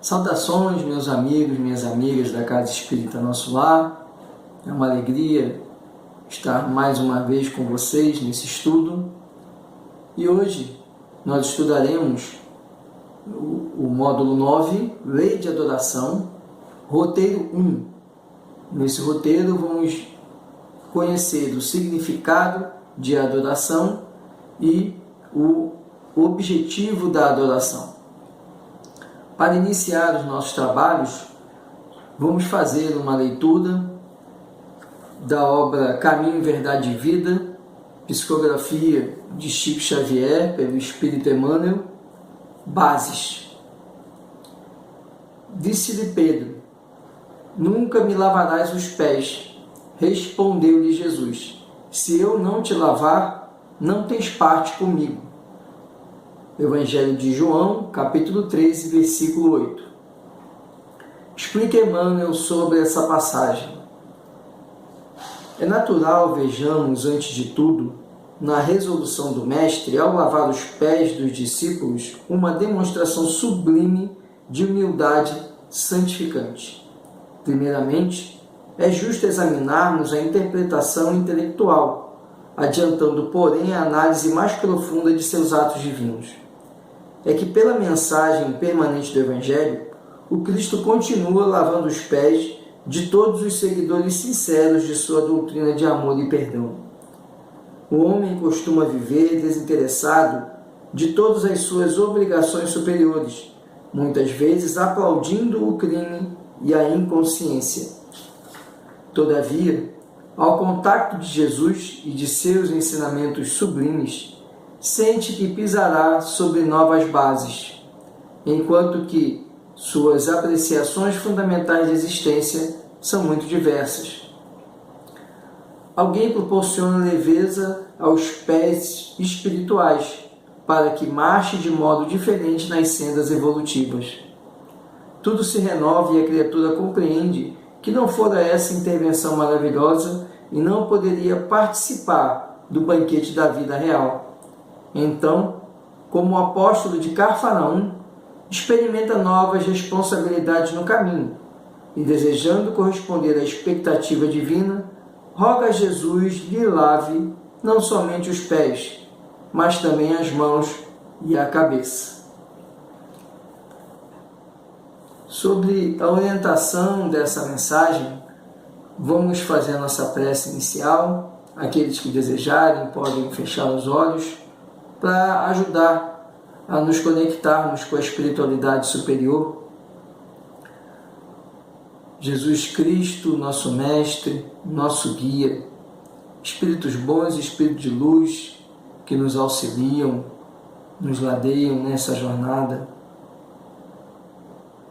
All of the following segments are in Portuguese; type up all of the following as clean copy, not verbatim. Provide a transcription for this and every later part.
Saudações, meus amigos, minhas amigas da Casa Espírita Nosso Lar. É uma alegria estar mais uma vez com vocês nesse estudo. E hoje nós estudaremos o módulo 9, Lei de Adoração, roteiro 1. Nesse roteiro vamos conhecer o significado de adoração e o objetivo da adoração. Para iniciar os nossos trabalhos, vamos fazer uma leitura da obra Caminho, Verdade e Vida, psicografia de Chico Xavier, pelo Espírito Emmanuel, Bases. Disse-lhe Pedro: nunca me lavarás os pés. Respondeu-lhe Jesus: se eu não te lavar, não tens parte comigo. Evangelho de João, capítulo 13, versículo 8. Explica Emmanuel sobre essa passagem. É natural vejamos, antes de tudo, na resolução do Mestre, ao lavar os pés dos discípulos, uma demonstração sublime de humildade santificante. Primeiramente, é justo examinarmos a interpretação intelectual, adiantando, porém, a análise mais profunda de seus atos divinos. É que, pela mensagem permanente do Evangelho, o Cristo continua lavando os pés de todos os seguidores sinceros de sua doutrina de amor e perdão. O homem costuma viver desinteressado de todas as suas obrigações superiores, muitas vezes aplaudindo o crime e a inconsciência. Todavia, ao contato de Jesus e de seus ensinamentos sublimes, sente que pisará sobre novas bases, enquanto que suas apreciações fundamentais de existência são muito diversas. Alguém proporciona leveza aos pés espirituais para que marche de modo diferente nas sendas evolutivas. Tudo se renova e a criatura compreende que não fora essa intervenção maravilhosa e não poderia participar do banquete da vida real. Então, como o apóstolo de Cafarnaum, experimenta novas responsabilidades no caminho e, desejando corresponder à expectativa divina, roga a Jesus lhe lave não somente os pés, mas também as mãos e a cabeça. Sobre a orientação dessa mensagem, vamos fazer a nossa prece inicial. Aqueles que desejarem podem fechar os olhos para ajudar a nos conectarmos com a espiritualidade superior. Jesus Cristo, nosso Mestre, nosso guia, espíritos bons e espíritos de luz que nos auxiliam, nos ladeiam nessa jornada.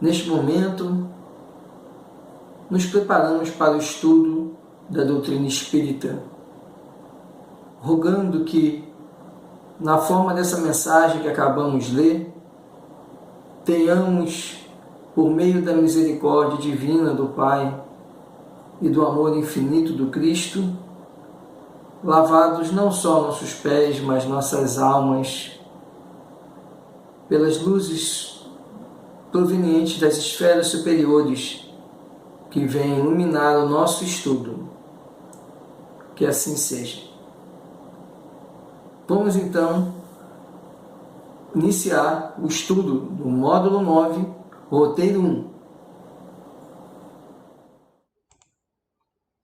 Neste momento, nos preparamos para o estudo da doutrina espírita, rogando que, na forma dessa mensagem que acabamos de ler, tenhamos, por meio da misericórdia divina do Pai e do amor infinito do Cristo, lavados não só nossos pés, mas nossas almas, pelas luzes provenientes das esferas superiores que vêm iluminar o nosso estudo. Que assim seja. Vamos então iniciar o estudo do módulo 9, roteiro 1.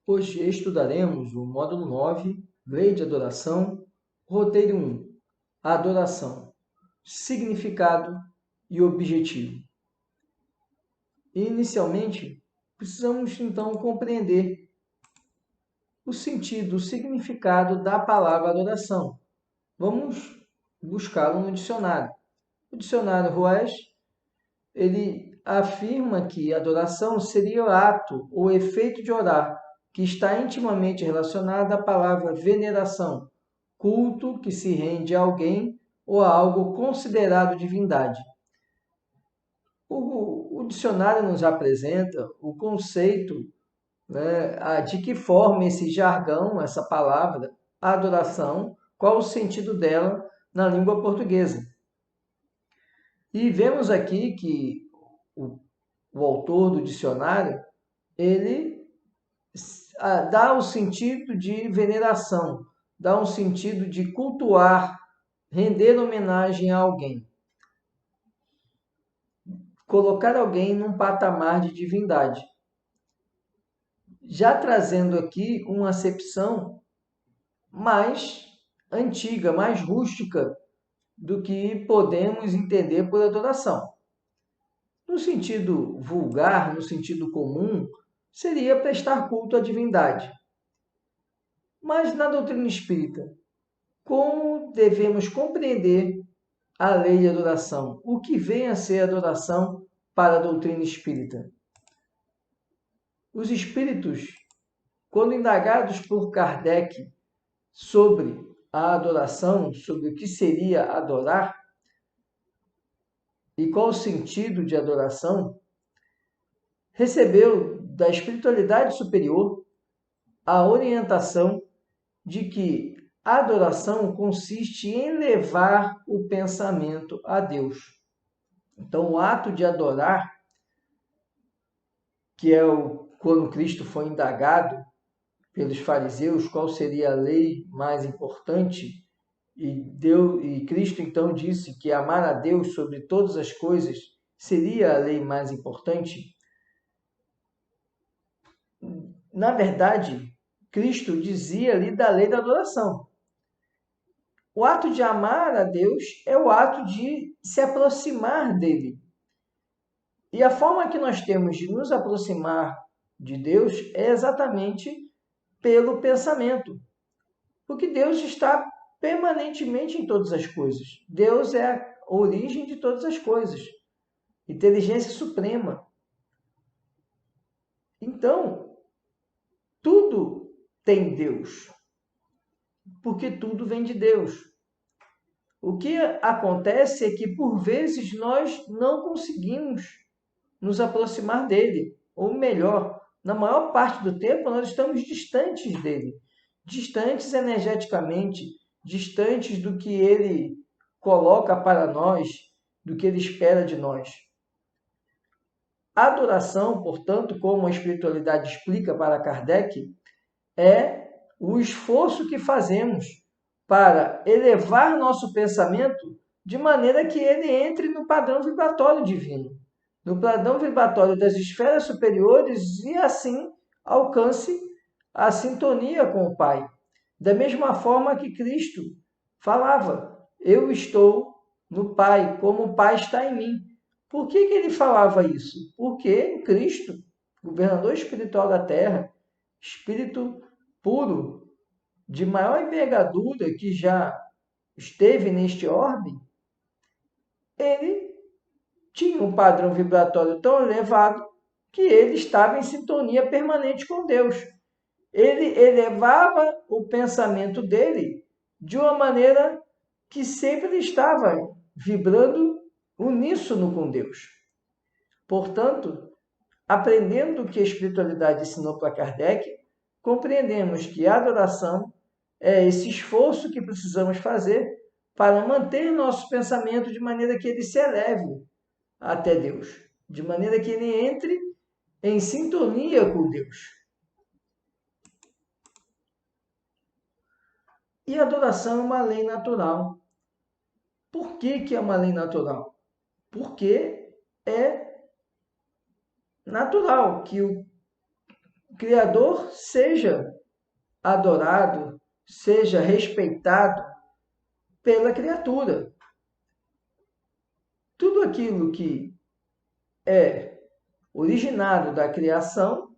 Hoje estudaremos o módulo 9, Lei de Adoração, roteiro 1, a adoração, significado e objetivo. Inicialmente, precisamos então compreender o sentido, o significado da palavra adoração. Vamos buscá-lo no dicionário. O dicionário Ruais, ele afirma que adoração seria o ato ou efeito de orar, que está intimamente relacionado à palavra veneração, culto que se rende a alguém ou a algo considerado divindade. O dicionário nos apresenta o conceito, de que forma esse jargão, essa palavra, adoração, qual o sentido dela na língua portuguesa. E vemos aqui que o autor do dicionário, ele dá o sentido de veneração, dá um sentido de cultuar, render homenagem a alguém. Colocar alguém num patamar de divindade. Já trazendo aqui uma acepção mais antiga, mais rústica do que podemos entender por adoração. No sentido vulgar, no sentido comum, seria prestar culto à divindade. Mas na doutrina espírita, como devemos compreender a lei de adoração? O que vem a ser adoração para a doutrina espírita? Os espíritos, quando indagados por Kardec sobre a adoração, sobre o que seria adorar e qual o sentido de adoração, recebeu da espiritualidade superior a orientação de que a adoração consiste em levar o pensamento a Deus. Então, o ato de adorar, que é quando Cristo foi indagado pelos fariseus qual seria a lei mais importante, e Cristo então disse que amar a Deus sobre todas as coisas seria a lei mais importante. Na verdade, Cristo dizia ali da lei da adoração. O ato de amar a Deus é o ato de se aproximar dele. E a forma que nós temos de nos aproximar de Deus é exatamente pelo pensamento. Porque Deus está permanentemente em todas as coisas. Deus é a origem de todas as coisas. Inteligência suprema. Então, tudo tem Deus. Porque tudo vem de Deus. O que acontece é que, por vezes, nós não conseguimos nos aproximar dele. Ou melhor, na maior parte do tempo, nós estamos distantes dele. Distantes energeticamente, distantes do que ele coloca para nós, do que ele espera de nós. A adoração, portanto, como a espiritualidade explica para Kardec, é o esforço que fazemos para elevar nosso pensamento de maneira que ele entre no padrão vibratório divino, no padrão vibratório das esferas superiores e assim alcance a sintonia com o Pai. Da mesma forma que Cristo falava, eu estou no Pai, como o Pai está em mim. Por que ele falava isso? Porque Cristo, governador espiritual da Terra, espírito puro, de maior envergadura que já esteve neste orbe, ele tinha um padrão vibratório tão elevado que ele estava em sintonia permanente com Deus. Ele elevava o pensamento dele de uma maneira que sempre estava vibrando uníssono com Deus. Portanto, aprendendo o que a espiritualidade ensinou para Kardec, compreendemos que a adoração é esse esforço que precisamos fazer para manter nosso pensamento de maneira que ele se eleve até Deus, de maneira que ele entre em sintonia com Deus. E a adoração é uma lei natural. Por que é uma lei natural? Porque é natural que o Criador seja adorado, seja respeitado pela criatura. Tudo aquilo que é originado da criação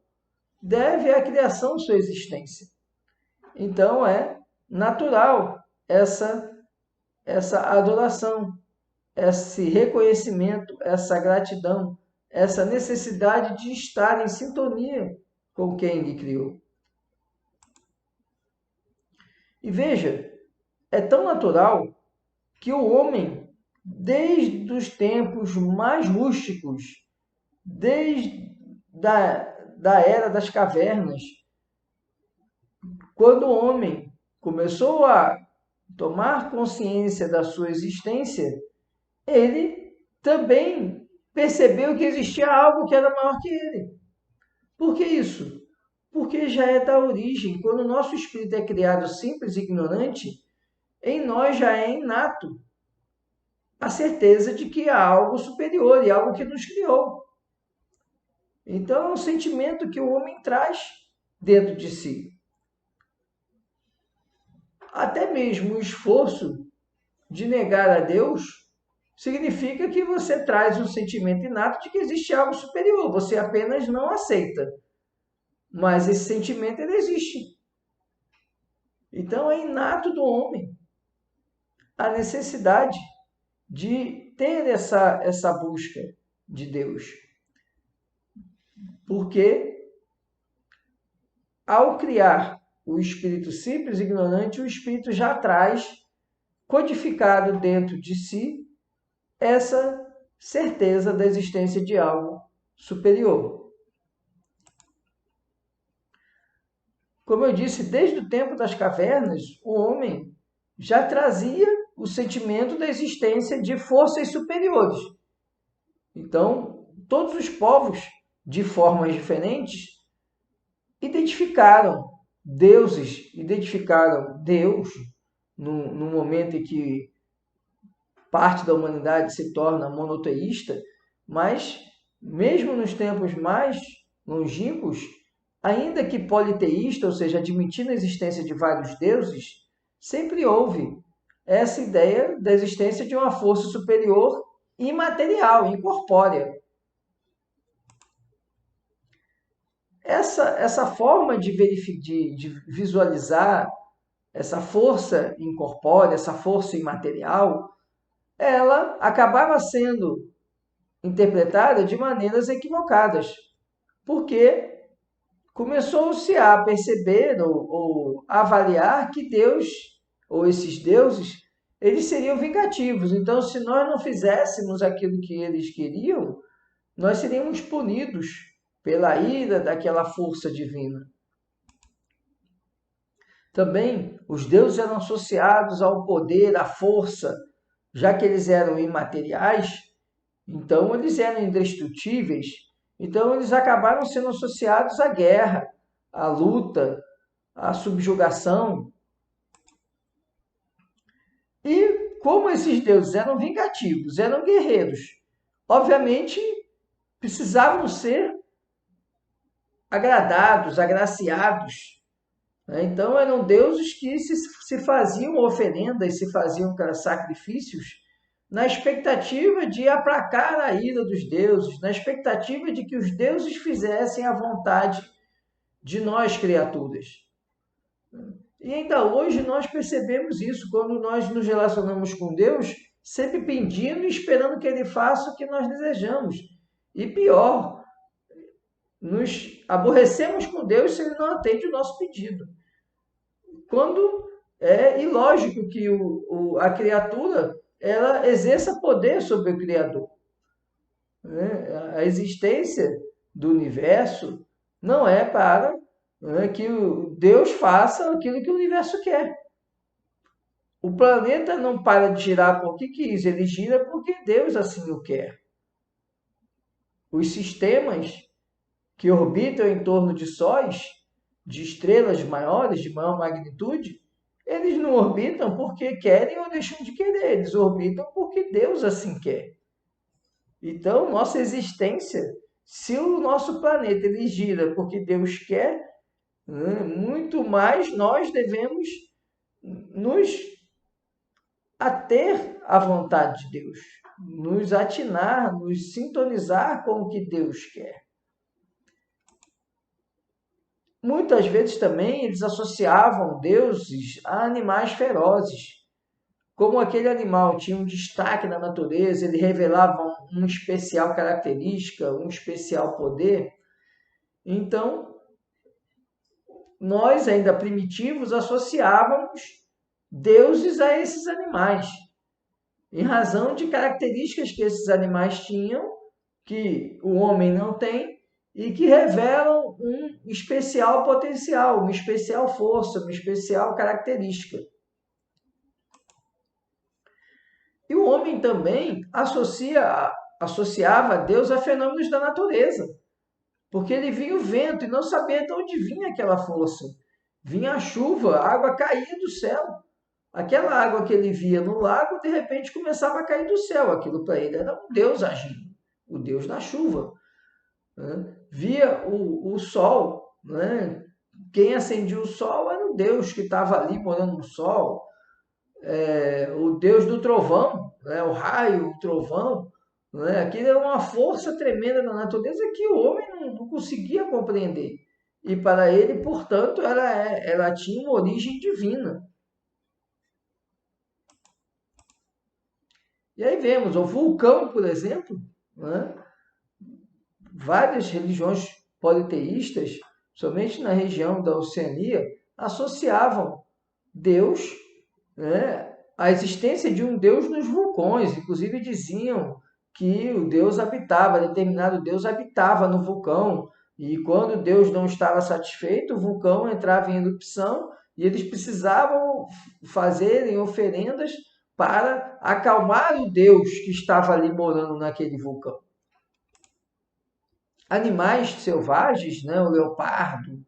deve à criação sua existência. Então é natural essa adoração, esse reconhecimento, essa gratidão, essa necessidade de estar em sintonia com quem lhe criou. E veja, é tão natural que o homem, desde os tempos mais rústicos, desde da era das cavernas, quando o homem começou a tomar consciência da sua existência, ele também percebeu que existia algo que era maior que ele. Por que isso? Porque já é da origem. Quando o nosso espírito é criado simples e ignorante, em nós já é inato a certeza de que há algo superior e algo que nos criou. Então é um sentimento que o homem traz dentro de si. Até mesmo o esforço de negar a Deus significa que você traz um sentimento inato de que existe algo superior. Você apenas não aceita. Mas esse sentimento ele existe. Então é inato do homem a necessidade de ter essa busca de Deus. Porque ao criar o espírito simples e ignorante, o espírito já traz codificado dentro de si essa certeza da existência de algo superior. Como eu disse, desde o tempo das cavernas, o homem já trazia o sentimento da existência de forças superiores. Então, todos os povos, de formas diferentes, identificaram deuses, identificaram Deus no momento em que parte da humanidade se torna monoteísta, mas mesmo nos tempos mais longínquos, ainda que politeísta, ou seja, admitindo a existência de vários deuses, sempre houve essa ideia da existência de uma força superior imaterial, incorpórea. Essa forma de visualizar essa força incorpórea, essa força imaterial, ela acabava sendo interpretada de maneiras equivocadas, porque começou-se a perceber ou avaliar que Deus, ou esses deuses, eles seriam vingativos. Então, se nós não fizéssemos aquilo que eles queriam, nós seríamos punidos pela ira daquela força divina. Também, os deuses eram associados ao poder, à força, já que eles eram imateriais, então eles eram indestrutíveis, então eles acabaram sendo associados à guerra, à luta, à subjugação. E como esses deuses eram vingativos, eram guerreiros, obviamente precisavam ser agradados, agraciados. Então eram deuses que se faziam oferendas, se faziam sacrifícios na expectativa de aplacar a ira dos deuses, na expectativa de que os deuses fizessem a vontade de nós, criaturas. E ainda hoje nós percebemos isso quando nós nos relacionamos com Deus, sempre pedindo e esperando que Ele faça o que nós desejamos. E pior, nos aborrecemos com Deus se Ele não atende o nosso pedido. Quando é ilógico que a criatura ela exerça poder sobre o Criador. A existência do universo não é para que Deus faça aquilo que o universo quer. O planeta não para de girar porque quis, ele gira porque Deus assim o quer. Os sistemas que orbitam em torno de sóis, de estrelas maiores, de maior magnitude, eles não orbitam porque querem ou deixam de querer, eles orbitam porque Deus assim quer. Então, nossa existência, se o nosso planeta ele gira porque Deus quer, muito mais nós devemos nos ater à vontade de Deus, nos atinar, nos sintonizar com o que Deus quer. Muitas vezes também eles associavam deuses a animais ferozes. Como aquele animal tinha um destaque na natureza, ele revelava uma especial característica, um especial poder. Então, nós, ainda primitivos, associávamos deuses a esses animais, em razão de características que esses animais tinham, que o homem não tem, e que revelam um especial potencial, uma especial força, uma especial característica. E o homem também associa associava Deus a fenômenos da natureza, porque ele via o vento e não sabia de onde vinha aquela força. Vinha a chuva, a água caía do céu. Aquela água que ele via no lago, de repente começava a cair do céu. Aquilo para ele era um Deus agindo, o Deus da chuva. Né? Via o sol, né? Quem acendia o sol era o Deus que estava ali morando no sol, o Deus do trovão, né? O raio, o trovão. Né? Aquilo era uma força tremenda na natureza que o homem não conseguia compreender. E para ele, portanto, ela tinha uma origem divina. E aí vemos o vulcão, por exemplo, né? Várias religiões politeístas, somente na região da Oceania, associavam Deus, né, à existência de um Deus nos vulcões. Inclusive diziam que o Deus habitava, determinado Deus habitava no vulcão. E quando Deus não estava satisfeito, o vulcão entrava em erupção e eles precisavam fazerem oferendas para acalmar o Deus que estava ali morando naquele vulcão. Animais selvagens, né, o leopardo,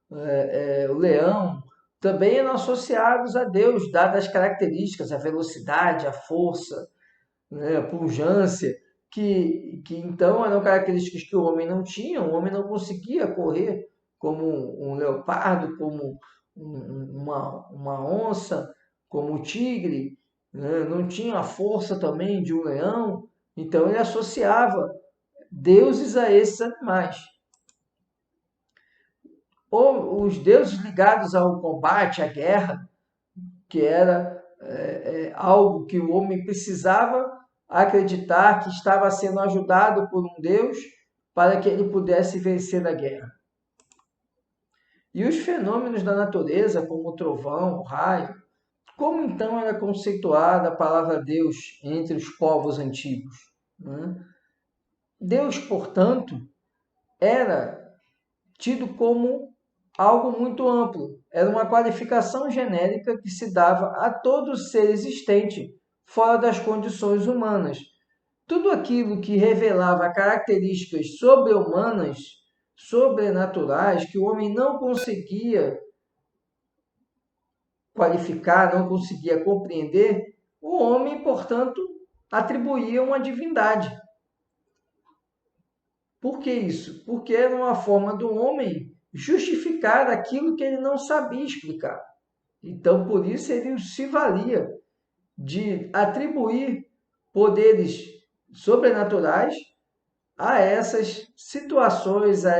o leão, também eram associados a Deus, dadas as características, a velocidade, a força, né, a pujança, que então eram características que o homem não tinha. O homem não conseguia correr como um leopardo, como uma onça, como o tigre, né? Não tinha a força também de um leão. Então ele associava deuses a esses animais. Ou os deuses ligados ao combate, à guerra, que era algo que o homem precisava acreditar que estava sendo ajudado por um Deus para que ele pudesse vencer a guerra. E os fenômenos da natureza, como o trovão, o raio, como então era conceituada a palavra Deus entre os povos antigos? Deus, portanto, era tido como algo muito amplo. Era uma qualificação genérica que se dava a todo ser existente fora das condições humanas. Tudo aquilo que revelava características sobre-humanas, sobrenaturais, que o homem não conseguia qualificar, não conseguia compreender, o homem, portanto, atribuía uma divindade. Por que isso? Porque era uma forma do homem justificar aquilo que ele não sabia explicar. Então, por isso, ele se valia de atribuir poderes sobrenaturais a essas situações, a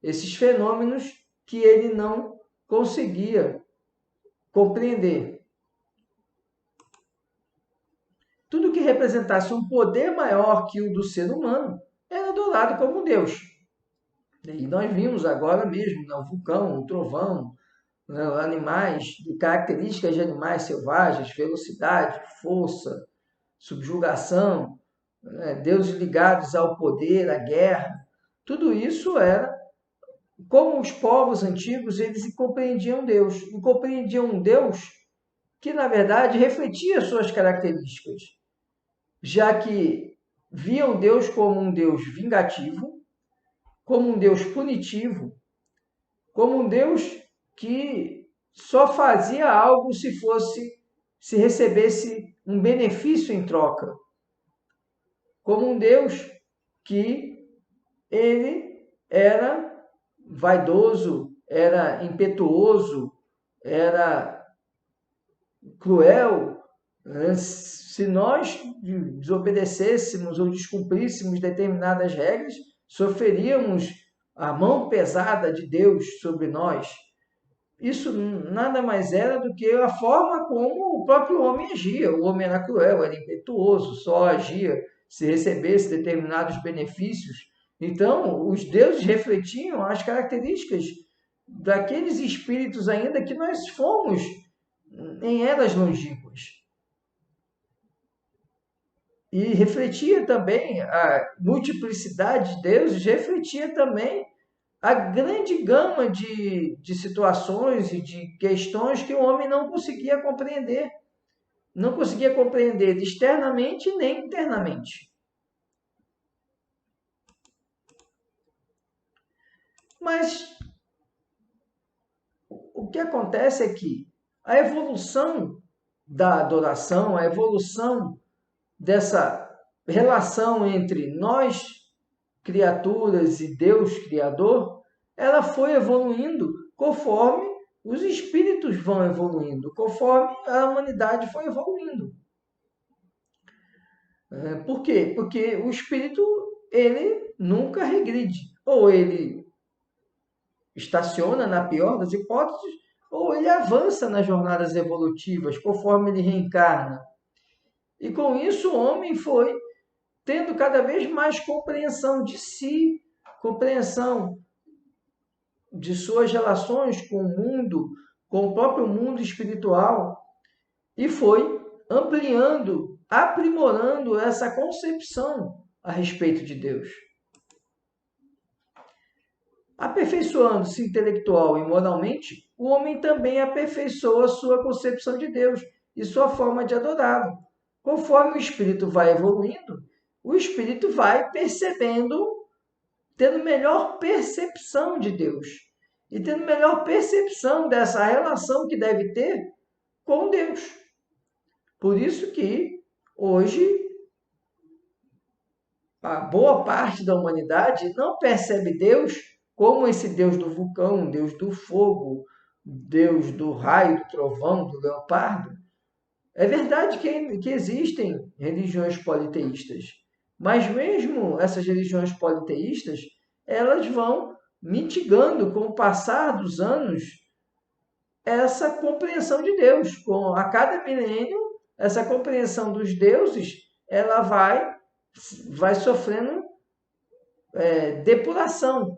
esses fenômenos que ele não conseguia compreender. Tudo que representasse um poder maior que o do ser humano era adorado como Deus. E nós vimos agora mesmo, o vulcão, o trovão, animais, características de animais selvagens, velocidade, força, subjugação, deuses ligados ao poder, à guerra. Tudo isso era como os povos antigos, eles compreendiam Deus. E compreendiam um Deus que, na verdade, refletia suas características, já que viam Deus como um Deus vingativo, como um Deus punitivo, como um Deus que só fazia algo se recebesse um benefício em troca. Como um Deus que ele era vaidoso, era impetuoso, era cruel. Se nós desobedecêssemos ou descumpríssemos determinadas regras, sofreríamos a mão pesada de Deus sobre nós. Isso nada mais era do que a forma como o próprio homem agia. O homem era cruel, era impetuoso, só agia se recebesse determinados benefícios. Então, os deuses refletiam as características daqueles espíritos ainda que nós fomos em eras longínquas. E refletia também a multiplicidade de deuses, refletia também a grande gama de situações e de questões que o homem não conseguia compreender. Não conseguia compreender externamente nem internamente. Mas o que acontece é que a evolução da adoração, a evolução dessa relação entre nós, criaturas, e Deus, Criador, ela foi evoluindo conforme os espíritos vão evoluindo, conforme a humanidade foi evoluindo. Por quê? Porque o espírito, ele nunca regride. Ou ele estaciona, na pior das hipóteses, ou ele avança nas jornadas evolutivas, conforme ele reencarna. E com isso o homem foi tendo cada vez mais compreensão de si, compreensão de suas relações com o mundo, com o próprio mundo espiritual, e foi ampliando, aprimorando essa concepção a respeito de Deus. Aperfeiçoando-se intelectual e moralmente, o homem também aperfeiçoa sua concepção de Deus e sua forma de adorá-lo. Conforme o espírito vai evoluindo, o espírito vai percebendo, tendo melhor percepção de Deus e tendo melhor percepção dessa relação que deve ter com Deus. Por isso que hoje a boa parte da humanidade não percebe Deus como esse Deus do vulcão, Deus do fogo, Deus do raio, do trovão, do leopardo. É verdade que existem religiões politeístas, mas mesmo essas religiões politeístas, elas vão mitigando com o passar dos anos essa compreensão de Deus. A cada milênio, essa compreensão dos deuses, ela vai sofrendo depuração.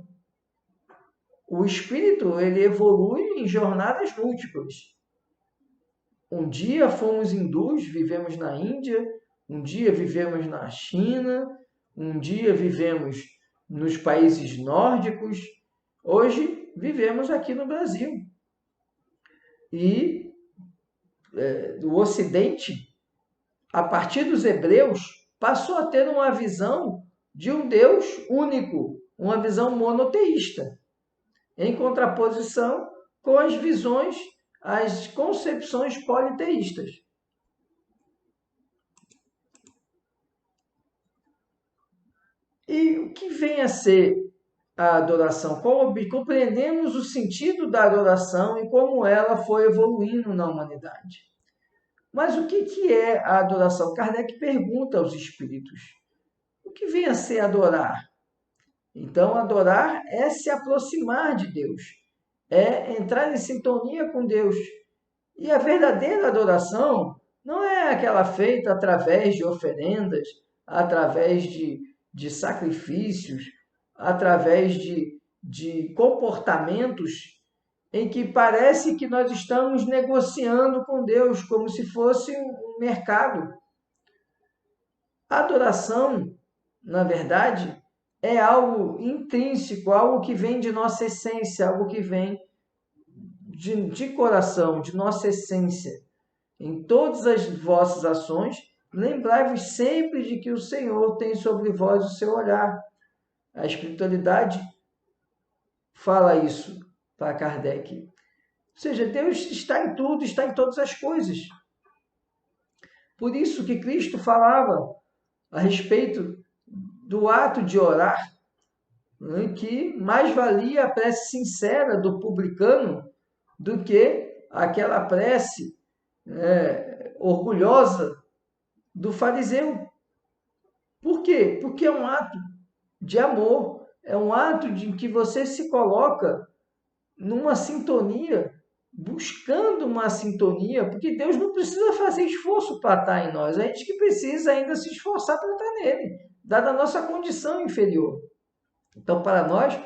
O espírito, ele evolui em jornadas múltiplas. Um dia fomos hindus, vivemos na Índia, um dia vivemos na China, um dia vivemos nos países nórdicos, hoje vivemos aqui no Brasil. E o Ocidente, a partir dos hebreus, passou a ter uma visão de um Deus único, uma visão monoteísta, em contraposição com as visões, as concepções politeístas. E o que vem a ser a adoração? Compreendemos o sentido da adoração e como ela foi evoluindo na humanidade. Mas o que é a adoração? Kardec pergunta aos espíritos. O que vem a ser adorar? Então, adorar é se aproximar de Deus, é entrar em sintonia com Deus. E a verdadeira adoração não é aquela feita através de oferendas, através de sacrifícios, através de comportamentos em que parece que nós estamos negociando com Deus, como se fosse um mercado. A adoração, na verdade, é algo intrínseco, algo que vem de nossa essência, algo que vem de coração, de nossa essência. Em todas as vossas ações, lembrai-vos sempre de que o Senhor tem sobre vós o seu olhar. A espiritualidade fala isso para Kardec. Ou seja, Deus está em tudo, está em todas as coisas. Por isso que Cristo falava a respeito do ato de orar, que mais valia a prece sincera do publicano do que aquela prece orgulhosa do fariseu. Por quê? Porque é um ato de amor, é um ato de que você se coloca numa sintonia, buscando uma sintonia, porque Deus não precisa fazer esforço para estar em nós, a gente que precisa ainda se esforçar para estar nele, dada a nossa condição inferior. Então, para nós,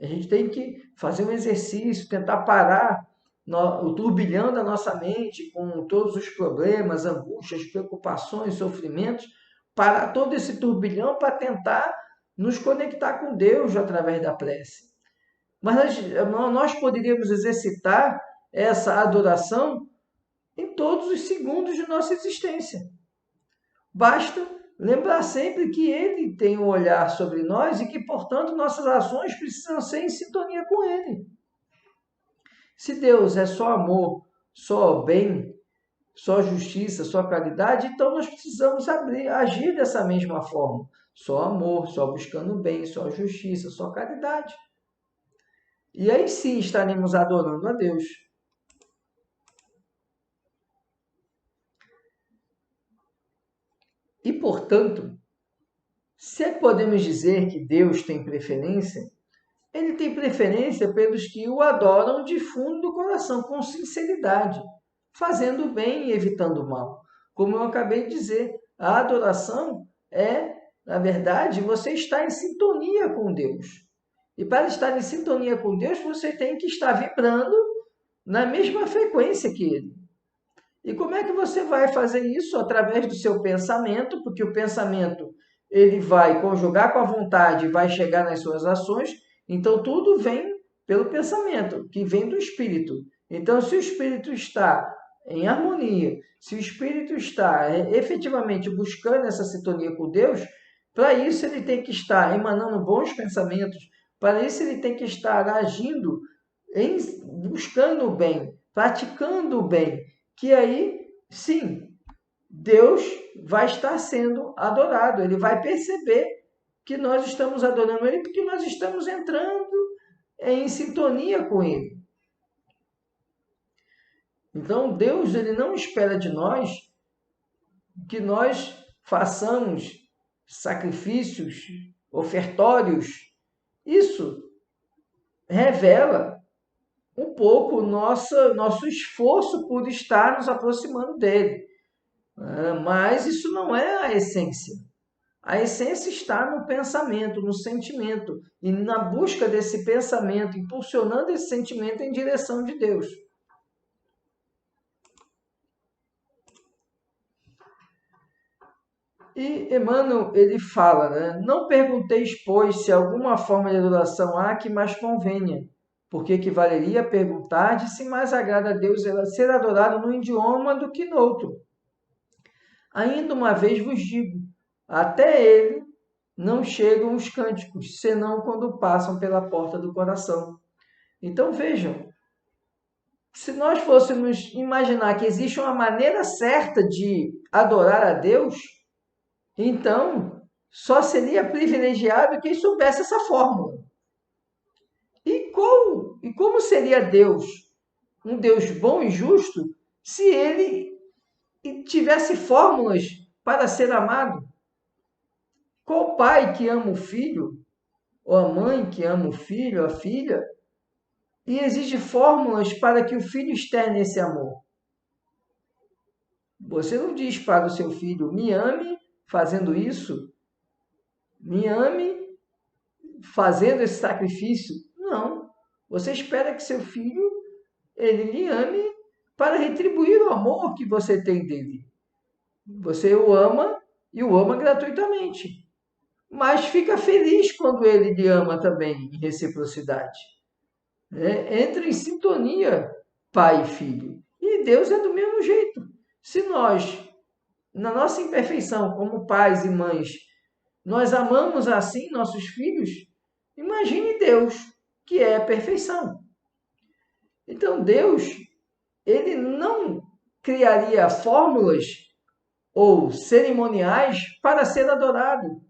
a gente tem que fazer um exercício, tentar parar o turbilhão da nossa mente com todos os problemas, angústias, preocupações, sofrimentos, parar todo esse turbilhão para tentar nos conectar com Deus através da prece. Mas nós poderíamos exercitar essa adoração em todos os segundos de nossa existência. Basta Lembrar sempre que Ele tem um olhar sobre nós e que, portanto, nossas ações precisam ser em sintonia com Ele. Se Deus é só amor, só bem, só justiça, só caridade, então nós precisamos agir dessa mesma forma. Só amor, só buscando o bem, só justiça, só caridade. E aí sim estaremos adorando a Deus. E, portanto, se podemos dizer que Deus tem preferência, Ele tem preferência pelos que o adoram de fundo do coração, com sinceridade, fazendo o bem e evitando o mal. Como eu acabei de dizer, a adoração é, na verdade, você está em sintonia com Deus. E para estar em sintonia com Deus, você tem que estar vibrando na mesma frequência que Ele. E como é que você vai fazer isso? Através do seu pensamento, porque o pensamento ele vai conjugar com a vontade, vai chegar nas suas ações. Então, tudo vem pelo pensamento, que vem do espírito. Então, se o espírito está em harmonia, se o espírito está efetivamente buscando essa sintonia com Deus, para isso ele tem que estar emanando bons pensamentos, para isso ele tem que estar agindo, buscando o bem, praticando o bem, que aí, sim, Deus vai estar sendo adorado. Ele vai perceber que nós estamos adorando Ele porque nós estamos entrando em sintonia com Ele. Então, Deus ele não espera de nós que nós façamos sacrifícios, ofertórios. Isso revela um pouco nosso esforço por estar nos aproximando dele. Mas isso não é a essência. A essência está no pensamento, no sentimento, e na busca desse pensamento, impulsionando esse sentimento em direção de Deus. E Emmanuel, ele fala, né? Não pergunteis, pois, se alguma forma de adoração há que mais convenha, porque equivaleria a perguntar de se mais agrada a Deus ser adorado num idioma do que no outro. Ainda uma vez vos digo, até ele não chegam os cânticos, senão quando passam pela porta do coração. Então vejam, se nós fôssemos imaginar que existe uma maneira certa de adorar a Deus, então só seria privilegiado quem soubesse essa fórmula. E como seria Deus, um Deus bom e justo, se ele tivesse fórmulas para ser amado? Qual pai que ama o filho, ou a mãe que ama o filho, a filha, e exige fórmulas para que o filho externe esse amor? Você não diz para o seu filho, me ame fazendo isso, me ame fazendo esse sacrifício. Não. Você espera que seu filho, ele lhe ame para retribuir o amor que você tem dele. Você o ama e o ama gratuitamente. Mas fica feliz quando ele lhe ama também, em reciprocidade. Entra em sintonia pai e filho. E Deus é do mesmo jeito. Se nós, na nossa imperfeição, como pais e mães, nós amamos assim nossos filhos, imagine Deus, que é a perfeição. Então Deus, ele não criaria fórmulas ou cerimoniais para ser adorado.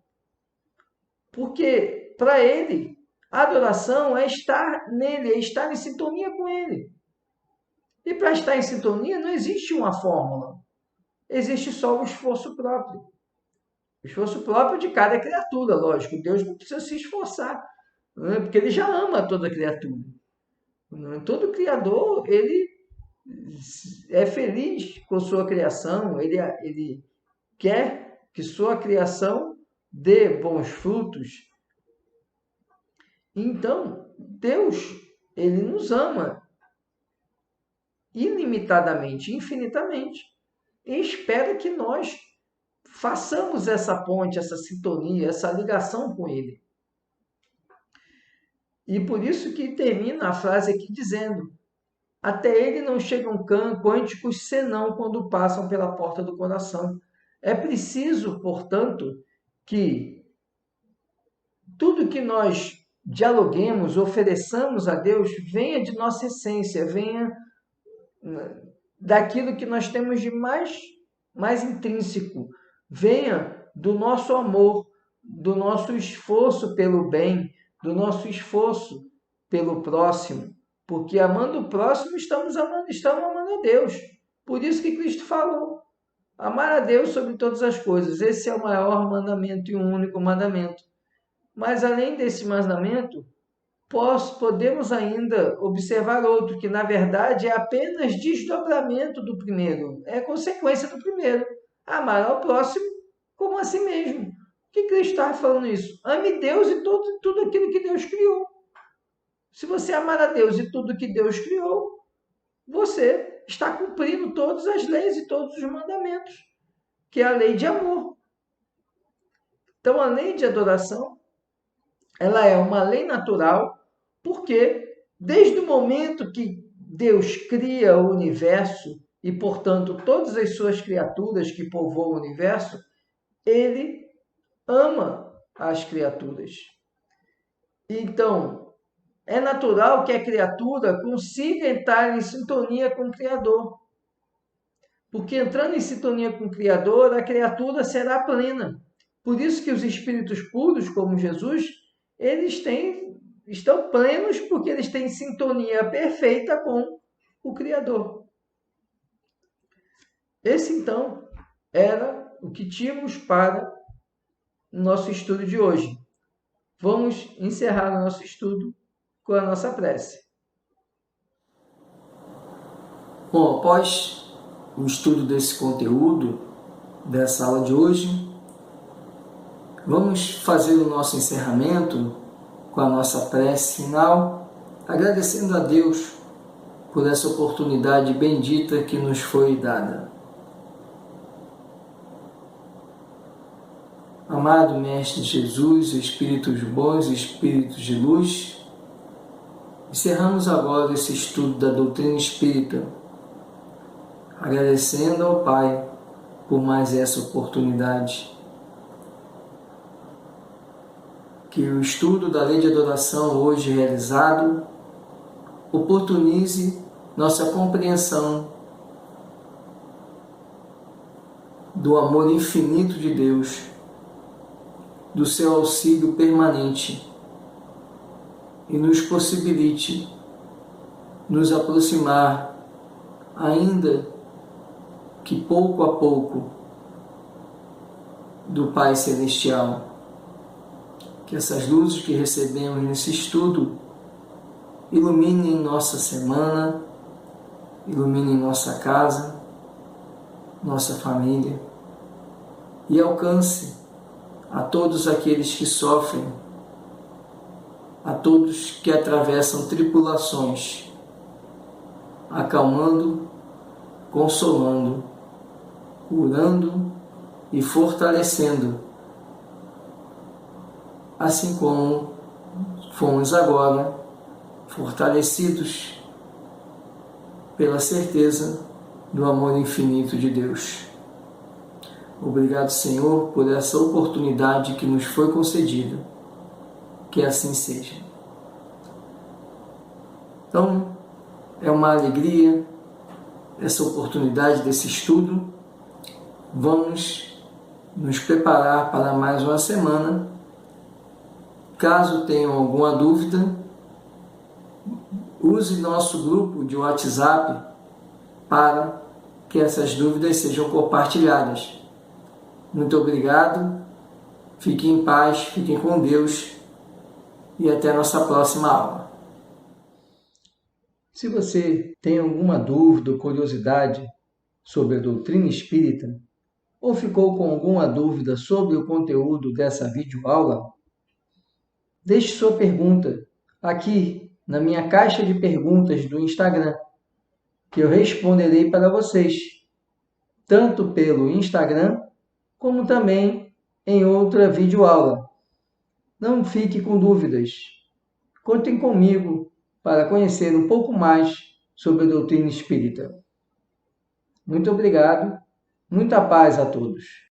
Porque para ele, a adoração é estar nele, é estar em sintonia com ele. E para estar em sintonia não existe uma fórmula. Existe só o esforço próprio. O esforço próprio de cada criatura, lógico. Deus não precisa se esforçar, né? Porque ele já ama toda criatura. Todo criador, ele é feliz com sua criação, ele quer que sua criação dê bons frutos. Então, Deus, ele nos ama ilimitadamente, infinitamente, e espera que nós façamos essa ponte, essa sintonia, essa ligação com ele. E por isso que termina a frase aqui dizendo: até ele não chegam cânticos senão quando passam pela porta do coração. É preciso, portanto, que tudo que nós dialoguemos, ofereçamos a Deus, venha de nossa essência, venha daquilo que nós temos de mais intrínseco, venha do nosso amor, do nosso esforço pelo bem, do nosso esforço pelo próximo, porque amando o próximo estamos amando a Deus. Por isso que Cristo falou, amar a Deus sobre todas as coisas. Esse é o maior mandamento e o único mandamento. Mas além desse mandamento, podemos ainda observar outro, que na verdade é apenas desdobramento do primeiro, é consequência do primeiro. Amar ao próximo como a si mesmo. O que Cristo está falando isso? Ame Deus e tudo aquilo que Deus criou. Se você amar a Deus e tudo que Deus criou, você está cumprindo todas as leis e todos os mandamentos, que é a lei de amor. Então, a lei de adoração, ela é uma lei natural, porque desde o momento que Deus cria o universo e, portanto, todas as suas criaturas que povoam o universo, ele ama as criaturas. Então, é natural que a criatura consiga entrar em sintonia com o Criador. Porque entrando em sintonia com o Criador, a criatura será plena. Por isso que os espíritos puros, como Jesus, estão plenos porque eles têm sintonia perfeita com o Criador. Esse, então, era o que tínhamos para o nosso estudo de hoje. Vamos encerrar o nosso estudo com a nossa prece. Bom, após o estudo desse conteúdo, dessa aula de hoje, vamos fazer o nosso encerramento com a nossa prece final, agradecendo a Deus por essa oportunidade bendita que nos foi dada. Amado Mestre Jesus, Espíritos bons, Espíritos de luz, encerramos agora esse estudo da doutrina espírita, agradecendo ao Pai por mais essa oportunidade. Que o estudo da lei de adoração hoje realizado oportunize nossa compreensão do amor infinito de Deus, do seu auxílio permanente e nos possibilite nos aproximar, ainda que pouco a pouco, do Pai Celestial. Que essas luzes que recebemos nesse estudo iluminem nossa semana, iluminem nossa casa, nossa família e alcance a todos aqueles que sofrem, a todos que atravessam tribulações, acalmando, consolando, curando e fortalecendo, assim como fomos agora fortalecidos pela certeza do amor infinito de Deus. Obrigado, Senhor, por essa oportunidade que nos foi concedida. Que assim seja. Então, é uma alegria essa oportunidade desse estudo. Vamos nos preparar para mais uma semana. Caso tenham alguma dúvida, use nosso grupo de WhatsApp para que essas dúvidas sejam compartilhadas. Muito obrigado, fiquem em paz, fiquem com Deus e até a nossa próxima aula. Se você tem alguma dúvida ou curiosidade sobre a doutrina espírita, ou ficou com alguma dúvida sobre o conteúdo dessa videoaula, deixe sua pergunta aqui na minha caixa de perguntas do Instagram, que eu responderei para vocês, tanto pelo Instagram, como também em outra videoaula. Não fique com dúvidas. Contem comigo para conhecer um pouco mais sobre a doutrina espírita. Muito obrigado, muita paz a todos.